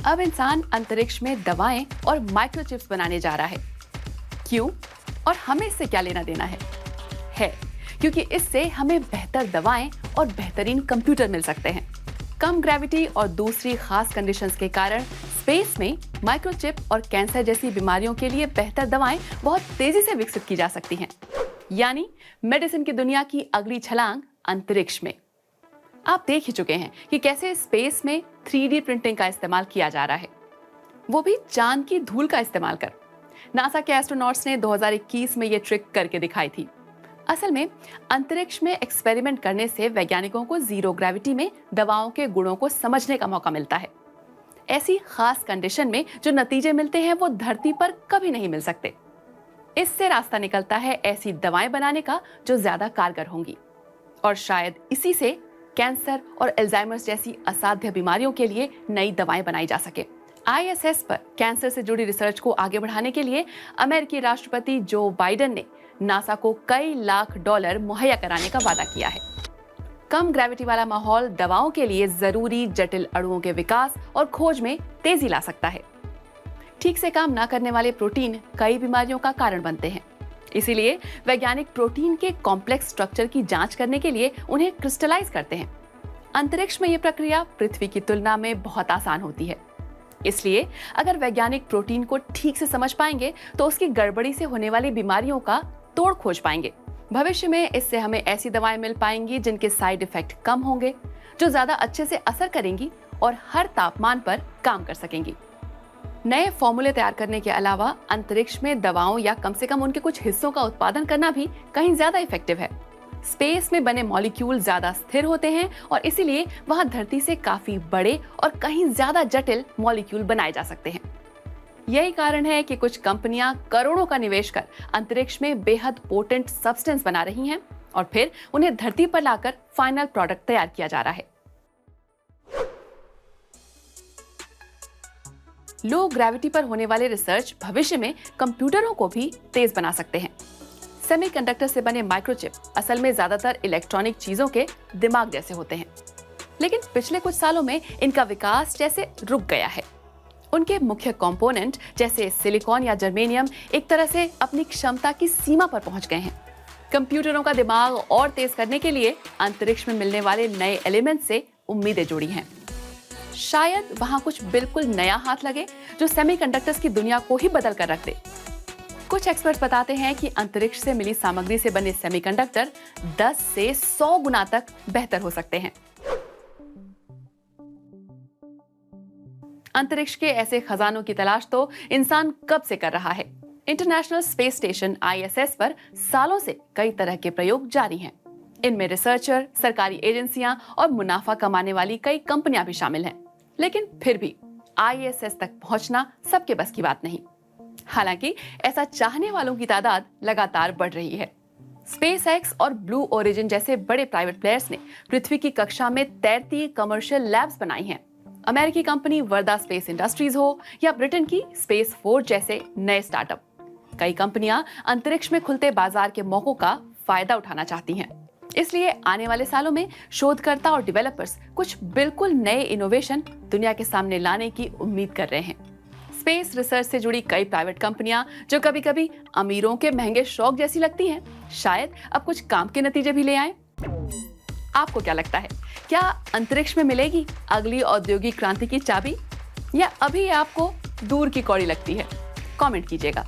अब इंसान अंतरिक्ष में दवाएं और माइक्रोचिप्स बनाने जा रहा है। क्यों और हमें इससे क्या लेना देना है क्योंकि इससे हमें बेहतर दवाएं और बेहतरीन कंप्यूटर मिल सकते हैं। कम ग्रेविटी और दूसरी खास कंडीशंस के कारण स्पेस में माइक्रोचिप और कैंसर जैसी बीमारियों के लिए बेहतर दवाएं बहुत तेजी से विकसित की जा सकती हैं। यानी मेडिसिन की दुनिया की अगली छलांग अंतरिक्ष में। आप देख ही चुके हैं कि कैसे स्पेस में 3D प्रिंटिंग का इस्तेमाल किया जा रहा है, वो भी चांद की धूल का इस्तेमाल कर। नासा के एस्ट्रोनॉट्स ने 2021 में ये ट्रिक करके दिखाई थी। असल में अंतरिक्ष में एक्सपेरिमेंट करने से वैज्ञानिकों को जीरो ग्रेविटी में दवाओं के गुणों को समझने का मौका मिलता है। ऐसी खास कंडीशन में जो नतीजे मिलते हैं वो धरती पर कभी नहीं मिल सकते। इससे रास्ता निकलता है ऐसी दवाएं बनाने का जो ज्यादा कारगर होंगी, और शायद इसी से कैंसर और अल्जाइमर्स जैसी असाध्य बीमारियों के लिए नई दवाएं बनाई जा सके। ISS पर कैंसर से जुड़ी रिसर्च को आगे बढ़ाने के लिए अमेरिकी राष्ट्रपति जो बाइडेन ने नासा को कई लाख डॉलर मुहैया कराने का वादा किया है। कम ग्रेविटी वाला माहौल दवाओं के लिए जरूरी जटिल अणुओं के विकास और खोज में तेजी ला सकता है। ठीक से काम न करने वाले प्रोटीन कई बीमारियों का कारण बनते हैं। इसीलिए वैज्ञानिक प्रोटीन के कॉम्प्लेक्स स्ट्रक्चर की जांच करने के लिए उन्हें क्रिस्टलाइज करते हैं। अंतरिक्ष में यह प्रक्रिया पृथ्वी की तुलना में बहुत आसान होती है। इसलिए अगर वैज्ञानिक प्रोटीन को ठीक से समझ पाएंगे तो उसकी गड़बड़ी से होने वाली बीमारियों का तोड़ खोज पाएंगे। भविष्य में इससे हमें ऐसी दवाएं मिल पाएंगी जिनके साइड इफेक्ट कम होंगे, जो ज्यादा अच्छे से असर करेंगी और हर तापमान पर काम कर सकेंगी। नए फॉर्मूले तैयार करने के अलावा अंतरिक्ष में दवाओं या कम से कम उनके कुछ हिस्सों का उत्पादन करना भी कहीं ज्यादा इफेक्टिव है। स्पेस में बने मॉलिक्यूल ज्यादा स्थिर होते हैं और इसीलिए वहां धरती से काफी बड़े और कहीं ज्यादा जटिल मॉलिक्यूल बनाए जा सकते हैं। यही कारण है कि कुछ कंपनियां करोड़ों का निवेश कर अंतरिक्ष में बेहद पोटेंट सब्सटेंस बना रही हैं और फिर उन्हें धरती पर लाकर फाइनल प्रोडक्ट तैयार किया जा रहा है। लो ग्रेविटी पर होने वाले रिसर्च भविष्य में कंप्यूटरों को भी तेज बना सकते हैं। सेमीकंडक्टर से बने माइक्रोचिप असल में ज्यादातर इलेक्ट्रॉनिक चीजों के दिमाग जैसे होते हैं, लेकिन पिछले कुछ सालों में इनका विकास जैसे रुक गया है। उनके मुख्य कंपोनेंट जैसे सिलिकॉन या जर्मेनियम एक तरह से अपनी क्षमता की सीमा पर पहुंच गए हैं। कंप्यूटरों का दिमाग और तेज करने के लिए अंतरिक्ष में मिलने वाले नए एलिमेंट से उम्मीदें जुड़ी हैं। शायद वहां कुछ बिल्कुल नया हाथ लगे जो सेमीकंडक्टर्स की दुनिया को ही बदल कर रख दे। कुछ एक्सपर्ट्स बताते हैं कि अंतरिक्ष से मिली सामग्री से बने सेमीकंडक्टर 10 से 100 गुना तक बेहतर हो सकते हैं। अंतरिक्ष के ऐसे खजानों की तलाश तो इंसान कब से कर रहा है। इंटरनेशनल स्पेस स्टेशन ISS पर सालों से कई तरह के प्रयोग जारी हैं। इनमें रिसर्चर, सरकारी एजेंसियां और मुनाफा कमाने वाली कई कंपनियां भी शामिल हैं। लेकिन फिर भी ISS तक पहुंचना सबके बस की बात नहीं। हालांकि ऐसा चाहने वालों की तादाद लगातार बढ़ रही है। SpaceX और ब्लू ओरिजिन जैसे बड़े प्राइवेट प्लेयर्स ने पृथ्वी की कक्षा में तैरती कमर्शियल लैब्स बनाई हैं। अमेरिकी कंपनी वर्दा स्पेस इंडस्ट्रीज हो या ब्रिटेन की स्पेस फोर्स जैसे नए स्टार्टअप, कई कंपनियां अंतरिक्ष में खुलते बाजार के मौकों का फायदा उठाना चाहती हैं। इसलिए आने वाले सालों में शोधकर्ता और डेवलपर्स कुछ बिल्कुल नए इनोवेशन दुनिया के सामने लाने की उम्मीद कर रहे हैं। स्पेस रिसर्च से जुड़ी कई प्राइवेट कंपनियां जो कभी-कभी अमीरों के महंगे शौक जैसी लगती हैं, शायद अब कुछ काम के नतीजे भी ले आए। आपको क्या लगता है, क्या अंतरिक्ष में मिलेगी अगली औद्योगिक क्रांति की चाबी, या अभी आपको दूर की कौड़ी लगती है? कमेंट कीजिएगा।